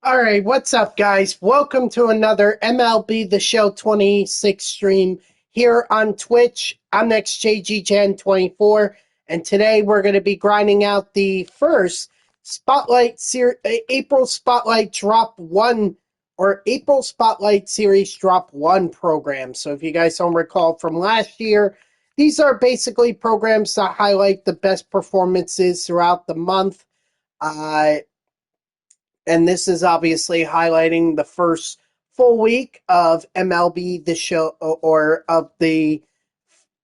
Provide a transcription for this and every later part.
All right, what's up, guys? Welcome to another MLB The Show 26 stream here on Twitch. I'm NextJGGen24, and today we're going to be grinding out the first April Spotlight Drop 1 or April Spotlight Series Drop 1 program. So if you guys don't recall from last year, these are basically programs that highlight the best performances throughout the month. And this is obviously highlighting the first full week of MLB the show or of the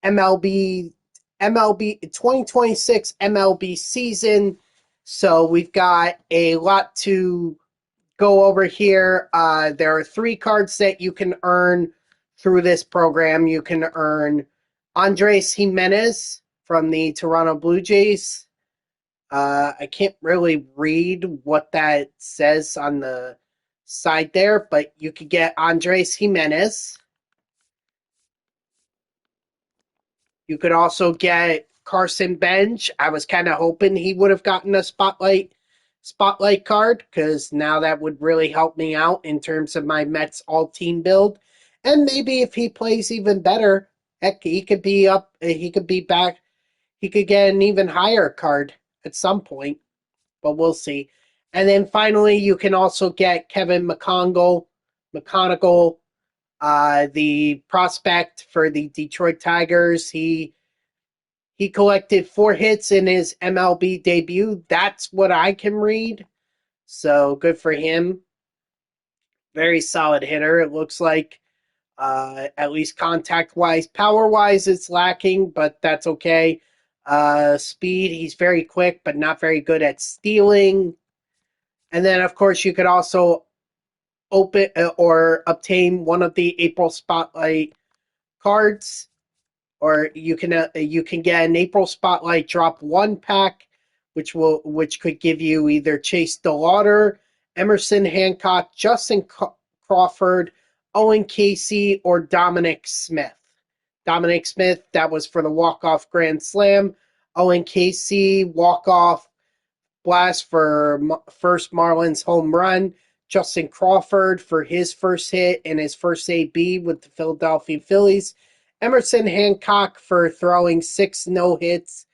MLB 2026 MLB season. So we've got a lot to go over here. There are 3 cards that you can earn through this program. You can earn Andres Jimenez from the Toronto Blue Jays. I can't really read what that says on the side there, but you could get Andres Jimenez. You could also get Carson Bench. I was kind of hoping he would have gotten a spotlight card, because now that would really help me out in terms of my Mets all-team build. And maybe if he plays even better, heck, he could be up. He could be back. He could get an even higher card at some point, but we'll see. And then finally, you can also get Kevin McConaughey, the prospect for the Detroit Tigers. He collected 4 hits in his MLB debut. That's what I can read. So good for him. Very solid hitter. It looks like, at least contact-wise. Power-wise, it's lacking, but that's okay. Speed, he's very quick, but not very good at stealing. And then, of course, you could also open or obtain one of the April Spotlight cards, or you can get an April Spotlight Drop 1 pack, which could give you either Chase DeLauter, Emerson Hancock, Justin Crawford, Owen Casey, or Dominic Smith. Dominic Smith, that was for the walk-off grand slam. Owen Casey, walk-off blast for first Marlins home run. Justin Crawford for his first hit and his first AB with the Philadelphia Phillies. Emerson Hancock for throwing 6 no-hit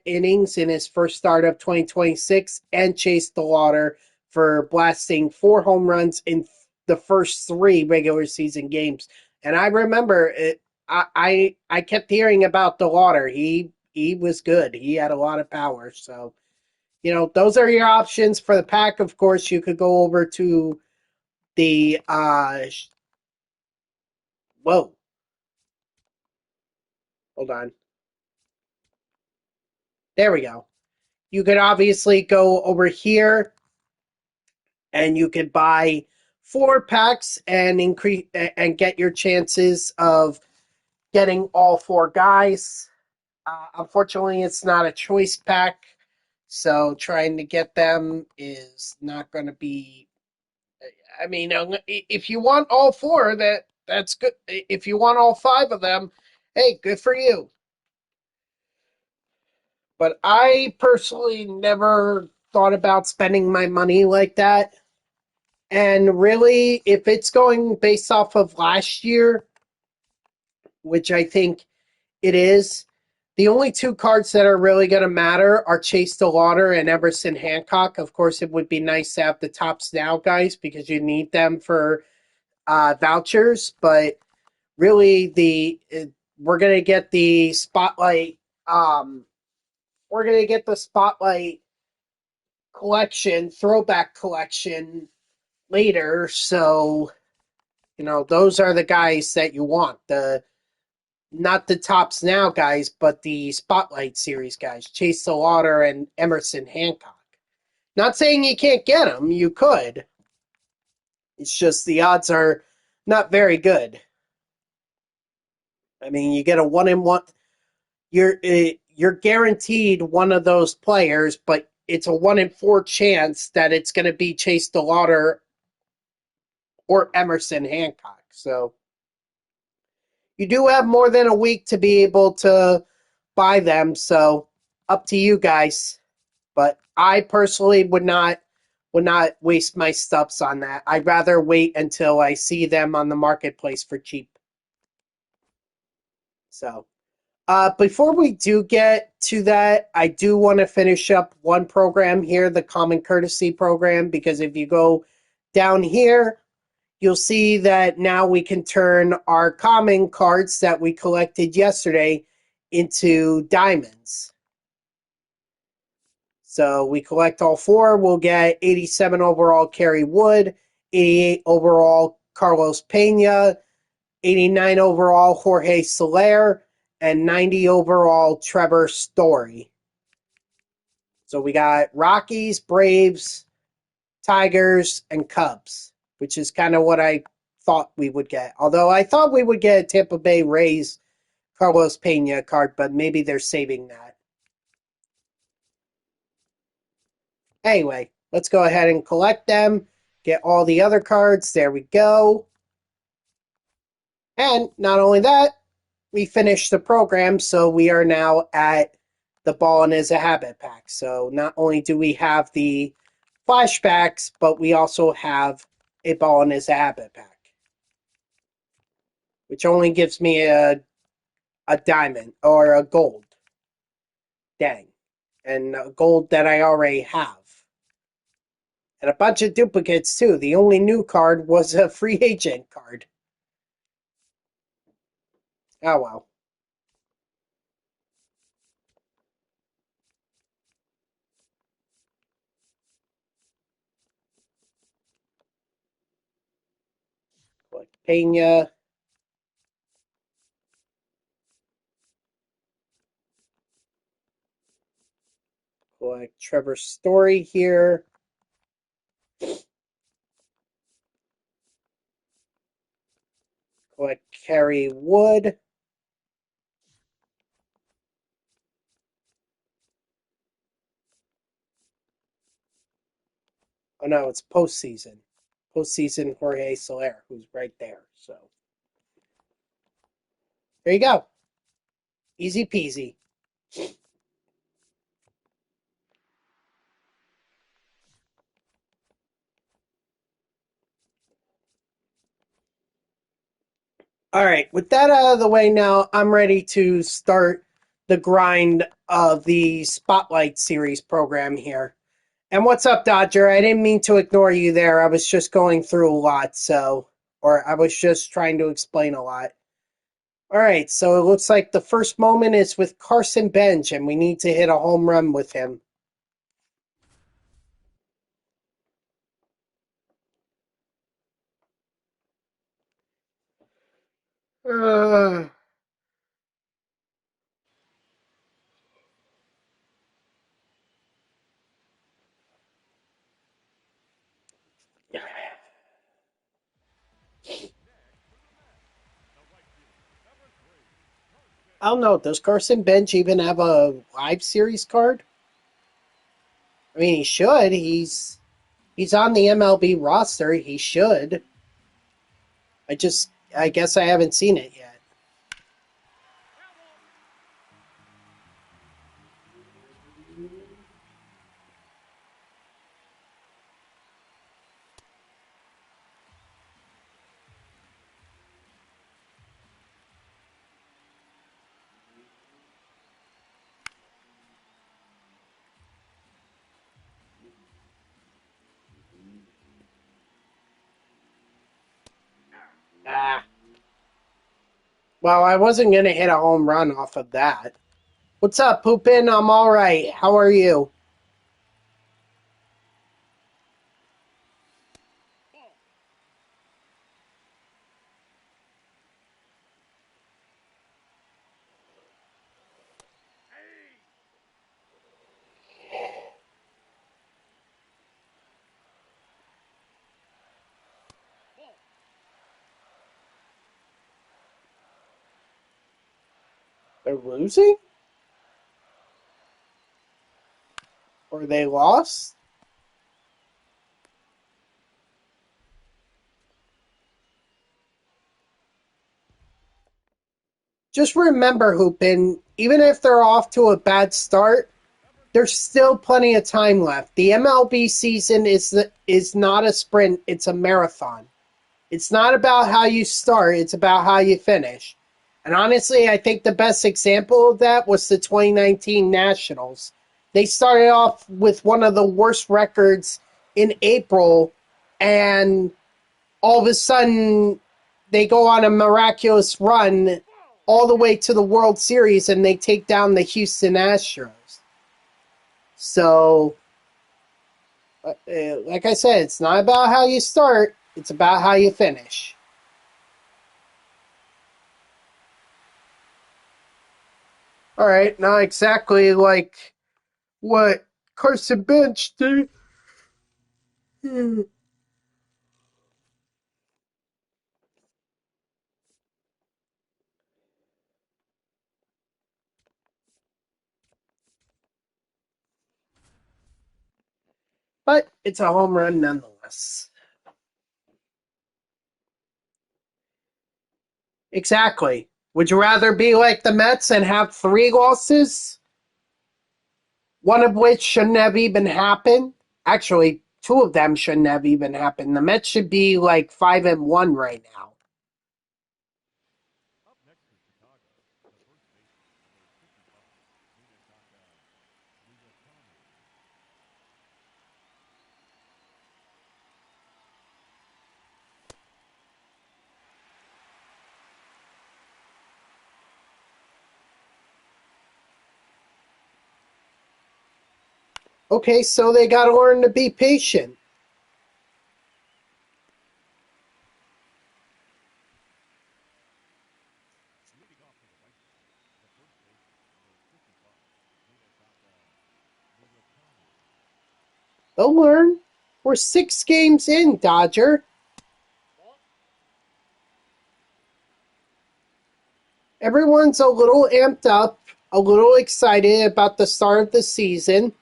innings in his first start of 2026, and Chase DeLauter for blasting 4 home runs in the first 3 regular season games. And I remember it. I kept hearing about DeLauter. He was good. He had a lot of power. So, those are your options for the pack. Of course, you could go over to the whoa. Hold on. There we go. You could obviously go over here and you could buy 4 packs and increase and get your chances of getting all 4 guys. Unfortunately, it's not a choice pack, so trying to get them is not going to be. I mean, if you want all 4, that's good. If you want all 5 of them, hey, good for you. But I personally never thought about spending my money like that. And really, if it's going based off of last year, which I think it is, the only 2 cards that are really going to matter are Chase DeLauter and Emerson Hancock. Of course, it would be nice to have the Tops Now guys because you need them for vouchers. But really, we're going to get the Spotlight. We're going to get the Spotlight collection, throwback collection later. So, those are the guys that you want. Not the Tops Now guys, but the Spotlight Series guys, Chase DeLauter and Emerson Hancock. Not saying you can't get them, you could. It's just the odds are not very good. I mean, you get a 1-in-1. You're guaranteed one of those players, but it's a 1-in-4 chance that it's going to be Chase DeLauter or Emerson Hancock. So you do have more than a week to be able to buy them, so up to you guys. But I personally would not would not waste my stubs on that. I'd rather wait until I see them on the marketplace for cheap. So, before we do get to that, I do want to finish up one program here, the Common Courtesy program, because if you go down here, you'll see that now we can turn our common cards that we collected yesterday into diamonds. So we collect all four, we'll get 87 overall Kerry Wood, 88 overall Carlos Pena, 89 overall Jorge Soler, and 90 overall Trevor Story. So we got Rockies, Braves, Tigers, and Cubs, which is kind of what I thought we would get. Although I thought we would get a Tampa Bay Rays Carlos Pena card, but maybe they're saving that. Anyway, let's go ahead and collect them. Get all the other cards. There we go. And not only that, we finished the program, so we are now at the Ballin' is a Habit pack. So not only do we have the flashbacks, but we also have a Ballin' is a Habit pack, which only gives me a diamond or a gold. Dang. And a gold that I already have. And a bunch of duplicates too. The only new card was a free agent card. Oh well. Like Pena. Like Trevor Story here. Like Kerry Wood. Oh no, it's postseason. Postseason Jorge Soler, who's right there. So there you go. Easy peasy. All right, with that out of the way now, I'm ready to start the grind of the Spotlight Series program here. And what's up, Dodger? I didn't mean to ignore you there. I was just going through a lot, or I was just trying to explain a lot. All right, so it looks like the first moment is with Carson Bench, and we need to hit a home run with him. Uh, I don't know. Does Carson Bench even have a live series card? I mean, he should. He's on the MLB roster. He should. I guess I haven't seen it yet. Ah. Well, I wasn't going to hit a home run off of that. What's up, Poopin? I'm all right. How are you? They're losing? Or they lost? Just remember, Hoopin, even if they're off to a bad start, There's still plenty of time left. The MLB season is not a sprint, it's a marathon. It's not about how you start, it's about how you finish. And honestly, I think the best example of that was the 2019 Nationals. They started off with one of the worst records in April, and all of a sudden they go on a miraculous run all the way to the World Series and they take down the Houston Astros. So, like I said, it's not about how you start, it's about how you finish. All right, not exactly like what Carson Bench did. But it's a home run nonetheless. Exactly. Would you rather be like the Mets and have 3 losses? One of which shouldn't have even happened. Actually, 2 of them shouldn't have even happened. The Mets should be like 5-1 right now. Okay, so they got to learn to be patient. They'll learn. We're 6 games in, Dodger. Everyone's a little amped up, a little excited about the start of the season.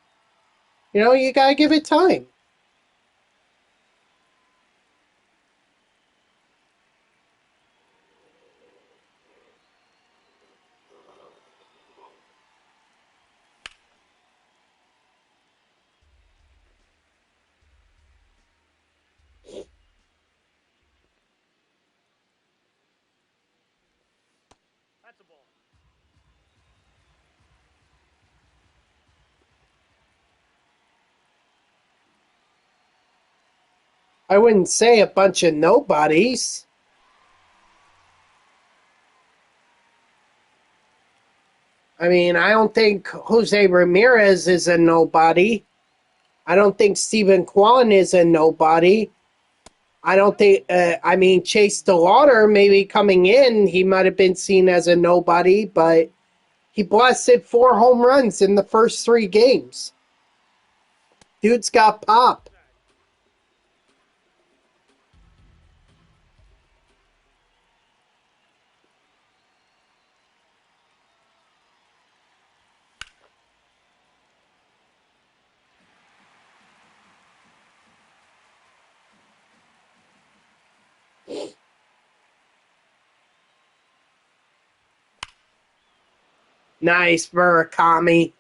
You know, you got to give it time. I wouldn't say a bunch of nobodies. I mean, I don't think Jose Ramirez is a nobody. I don't think Stephen Kwan is a nobody. I don't think, Chase DeLauder, maybe coming in, he might have been seen as a nobody, but he blasted 4 home runs in the first 3 games. Dude's got pop. Nice, Murakami.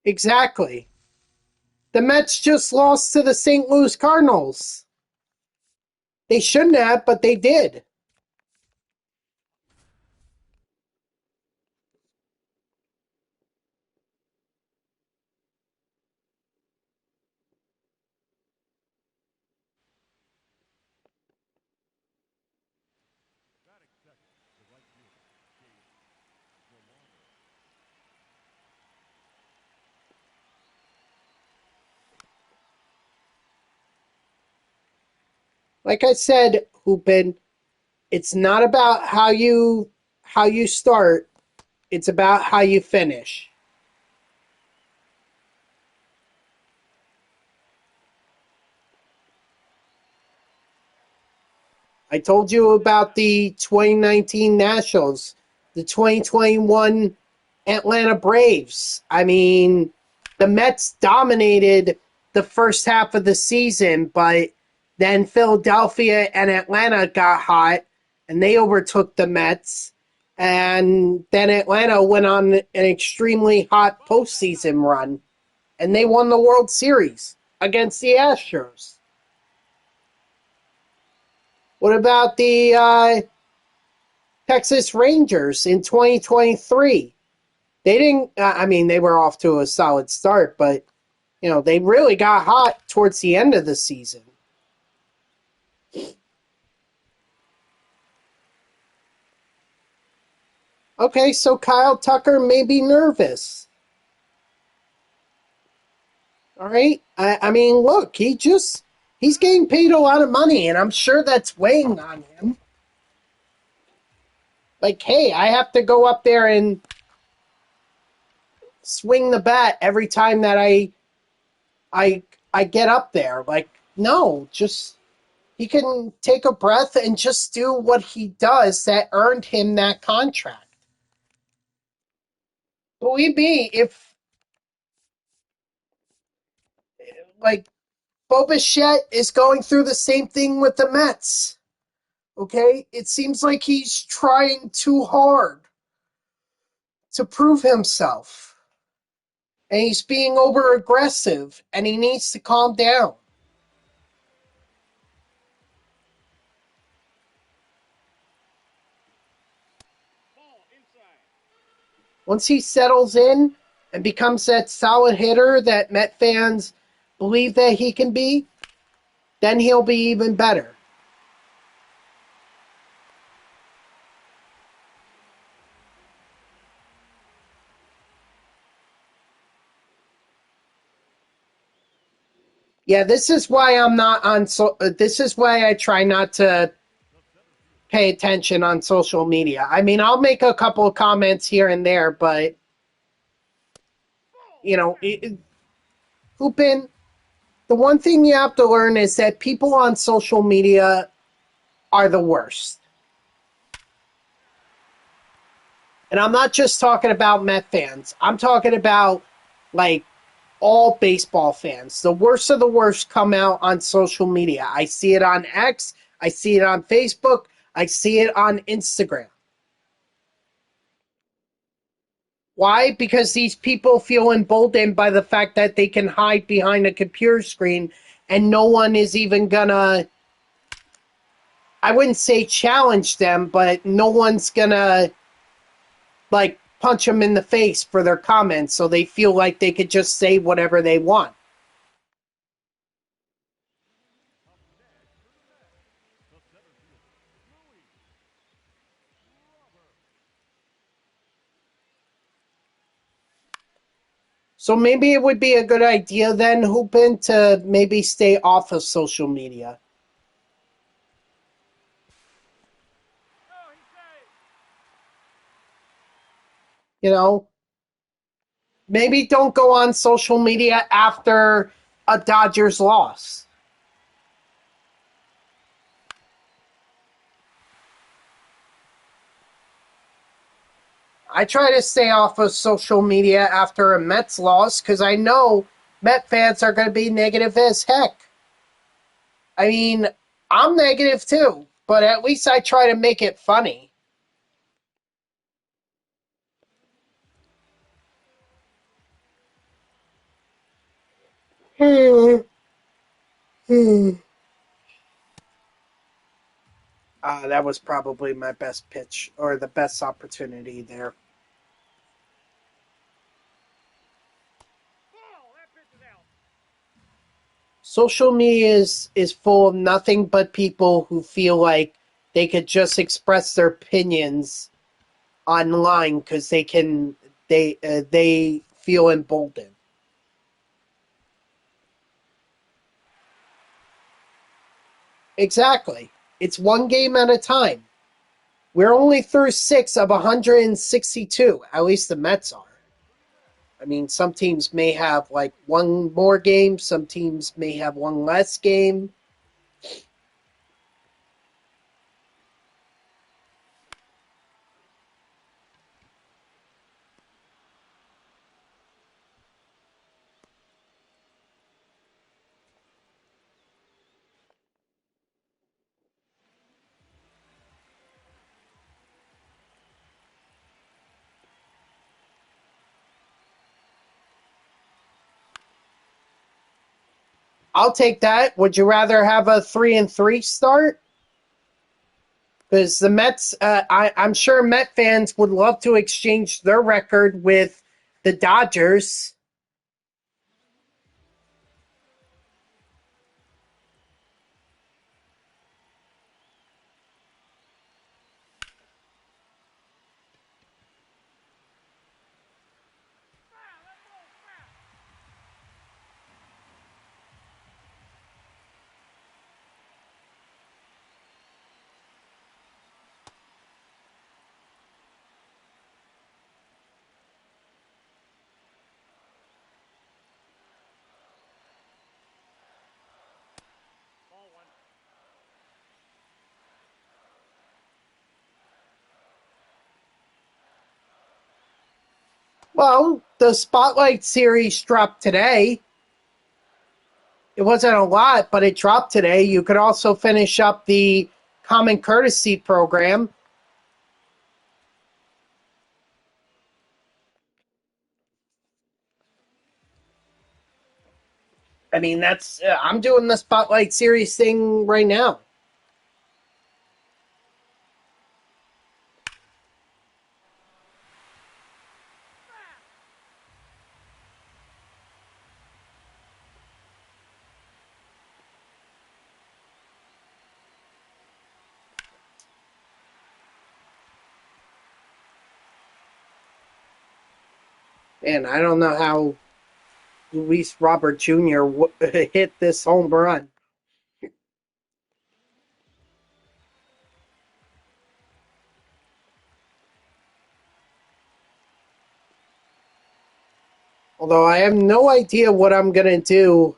Exactly. The Mets just lost to the St. Louis Cardinals. They shouldn't have, but they did. Like I said, Hoopin, it's not about how you start. It's about how you finish. I told you about the 2019 Nationals, the 2021 Atlanta Braves. I mean, the Mets dominated the first half of the season, but Then Philadelphia and Atlanta got hot, and they overtook the Mets. And then Atlanta went on an extremely hot postseason run, and they won the World Series against the Astros. What about the Texas Rangers in 2023? They didn't, I mean, they were off to a solid start, but, they really got hot towards the end of the season. Okay, so Kyle Tucker may be nervous. All right. I mean, look, he's getting paid a lot of money, and I'm sure that's weighing on him. Like, hey, I have to go up there and swing the bat every time that I I get up there. Like, no, just he can take a breath and just do what he does that earned him that contract. Believe me, if like Bo Bichette is going through the same thing with the Mets. Okay? It seems like he's trying too hard to prove himself. And he's being over aggressive, and he needs to calm down. Once he settles in and becomes that solid hitter that Met fans believe that he can be, then he'll be even better. Yeah, this is why I'm not on. This is why I try not to pay attention on social media. I mean, I'll make a couple of comments here and there, but Hoopin, the one thing you have to learn is that people on social media are the worst. And I'm not just talking about Met fans. I'm talking about like all baseball fans. The worst of the worst come out on social media. I see it on X, I see it on Facebook, I see it on Instagram. Why? Because these people feel emboldened by the fact that they can hide behind a computer screen and no one is even gonna, I wouldn't say challenge them, but no one's gonna like punch them in the face for their comments, so they feel like they could just say whatever they want. So maybe it would be a good idea then, Hoopin, to maybe stay off of social media. You know, maybe don't go on social media after a Dodgers loss. I try to stay off of social media after a Mets loss because I know Met fans are going to be negative as heck. I mean, I'm negative too, but at least I try to make it funny. That was probably my best pitch or the best opportunity there. Social media is full of nothing but people who feel like they could just express their opinions online because they feel emboldened. Exactly. It's one game at a time. We're only through 6 of 162. At least the Mets are. I mean, some teams may have like one more game. Some teams may have one less game. I'll take that. Would you rather have a 3-3 start? Because the Mets, I'm sure Met fans would love to exchange their record with the Dodgers. Well, the Spotlight series dropped today. It wasn't a lot, but it dropped today. You could also finish up the Common Courtesy program. I mean, that's I'm doing the Spotlight series thing right now. And I don't know how Luis Robert Jr. Hit this home run. Although I have no idea what I'm going to do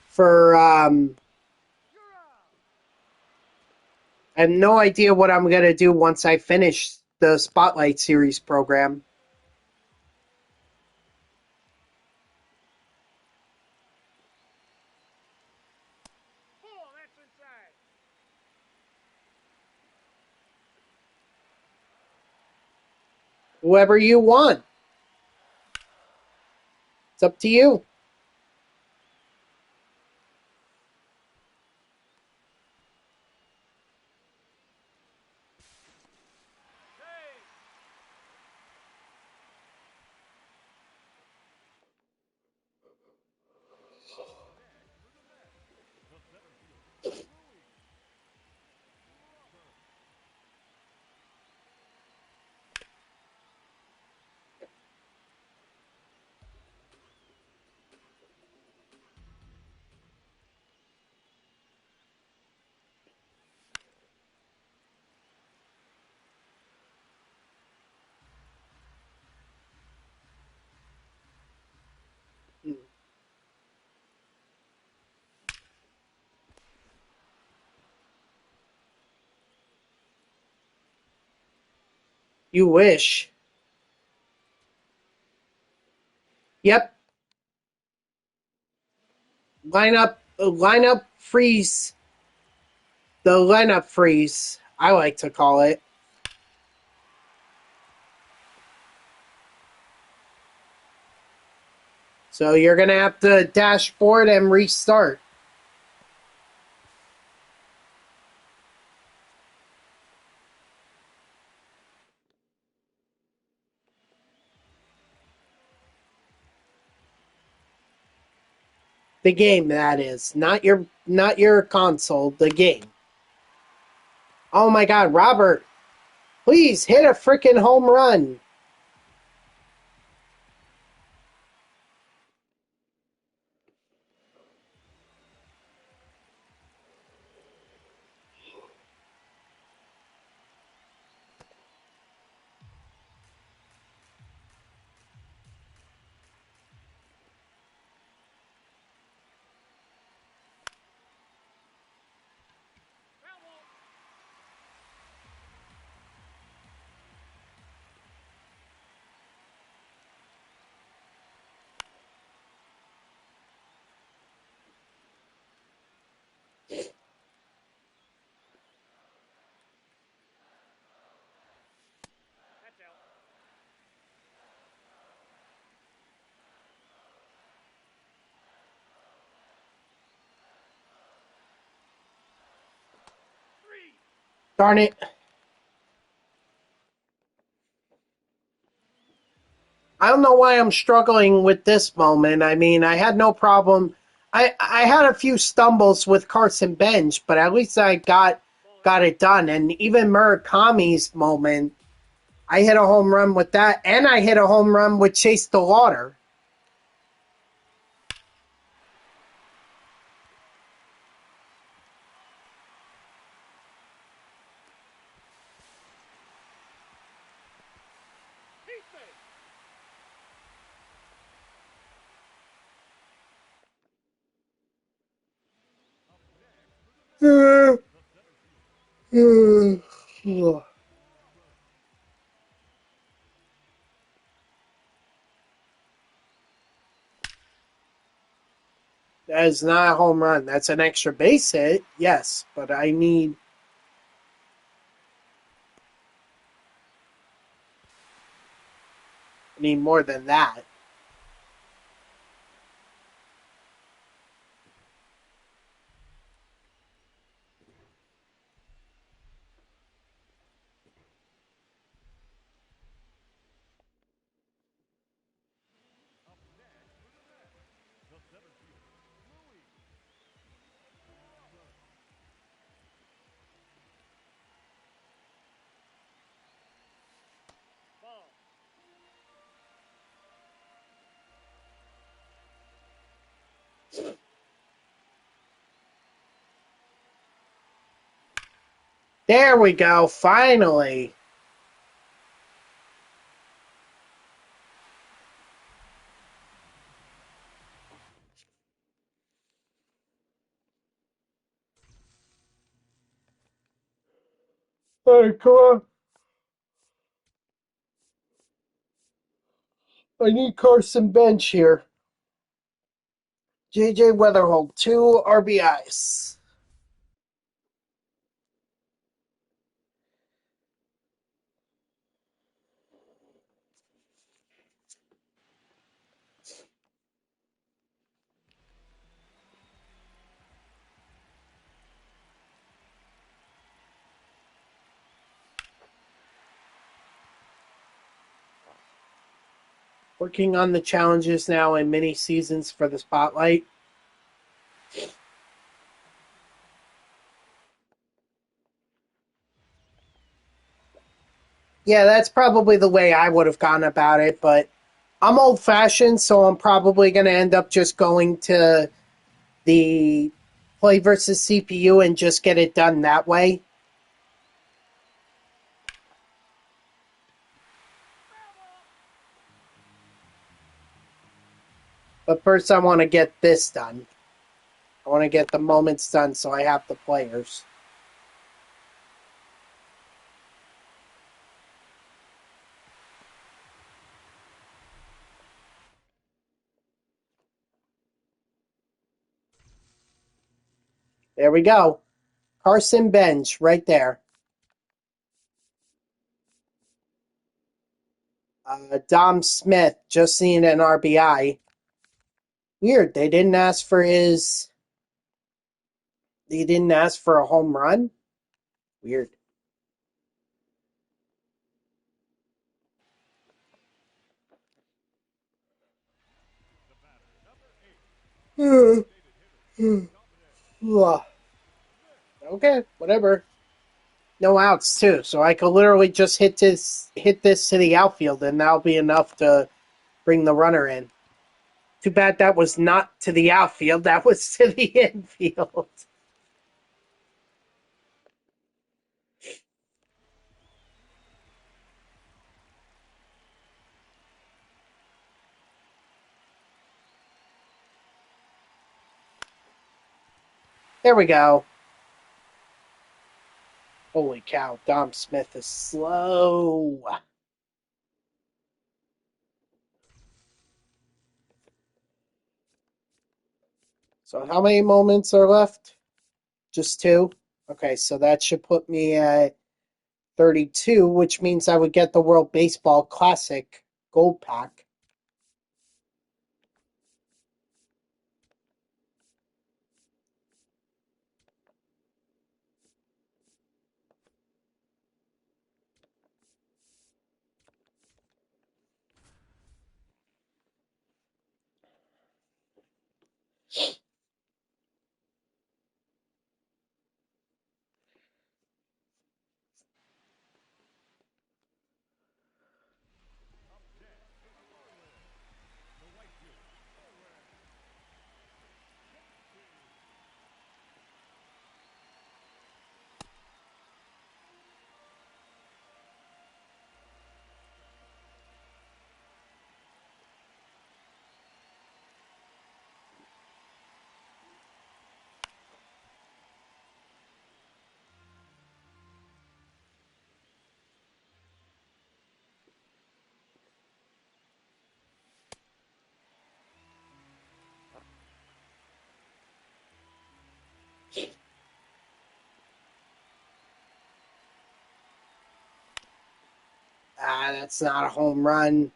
for. I have no idea what I'm going to do once I finish the Spotlight series program. Whoever you want. It's up to you. You wish. Yep. Lineup freeze. The lineup freeze, I like to call it. So you're going to have to dashboard and restart. The game, that is, not your console. The game. Oh my God, Robert! Please hit a freaking home run. Darn it. I don't know why I'm struggling with this moment. I mean, I had no problem. I had a few stumbles with Carson Bench, but at least I got it done. And even Murakami's moment, I hit a home run with that, and I hit a home run with Chase DeLauder. That is not a home run. That's an extra base hit, yes, but I need more than that. There we go, finally. All right, come on. I need Carson Bench here. JJ Weatherhold, 2 RBIs. Working on the challenges now in mini seasons for the spotlight. Yeah, that's probably the way I would have gone about it, but I'm old fashioned, so I'm probably going to end up just going to the play versus CPU and just get it done that way. But first, I want to get this done. I want to get the moments done so I have the players. There we go. Carson Bench right there. Dom Smith just seeing an RBI. Weird. They didn't ask for his. They didn't ask for a home run. Weird. Okay, whatever. No outs too, so I could literally just hit this to the outfield, and that'll be enough to bring the runner in. Too bad that was not to the outfield. That was to the infield. There we go. Holy cow, Dom Smith is slow. So how many moments are left? Just two? Okay, so that should put me at 32, which means I would get the World Baseball Classic Gold Pack. That's not a home run.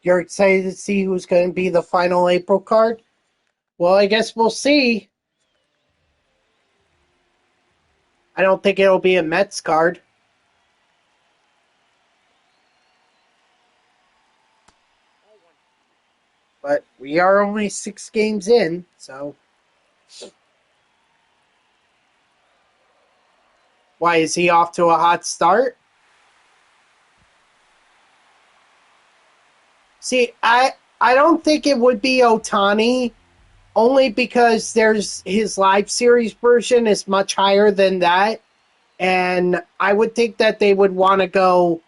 You're excited to see who's going to be the final April card? Well, I guess we'll see. I don't think it'll be a Mets card. But we are only 6 games in, so. Why, is he off to a hot start? See, I don't think it would be Ohtani, only because there's his live series version is much higher than that. And I would think that they would want to go.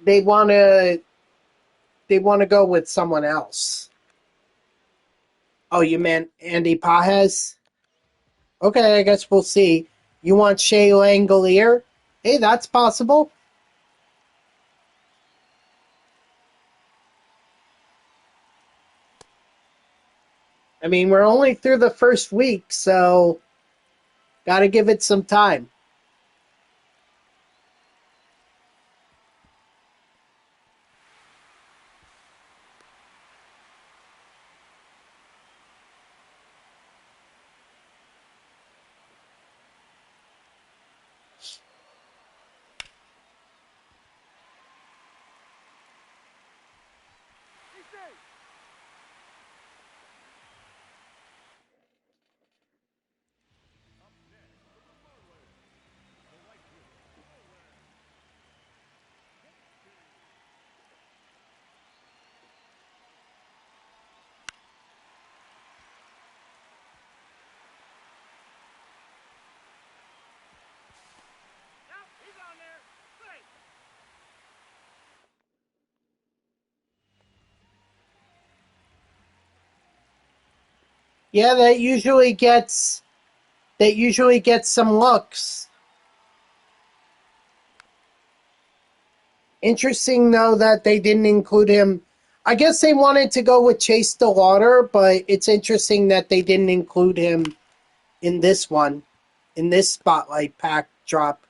They want to. They want to go with someone else. Oh, you meant Andy Pajes? Okay, I guess we'll see. You want Shea Langolier? Hey, that's possible. I mean, we're only through the first week, so gotta give it some time. Yeah, that usually gets some looks. Interesting though that they didn't include him. I guess they wanted to go with Chase DeLauder, but it's interesting that they didn't include him in this one, in this spotlight pack drop.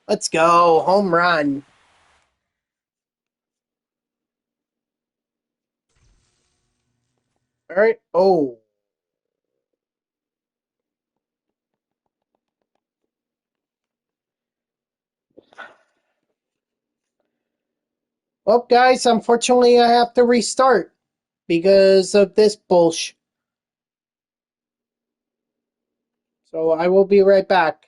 Let's go, home run. All right. Oh, well, guys, unfortunately, I have to restart because of this bullshit. So I will be right back.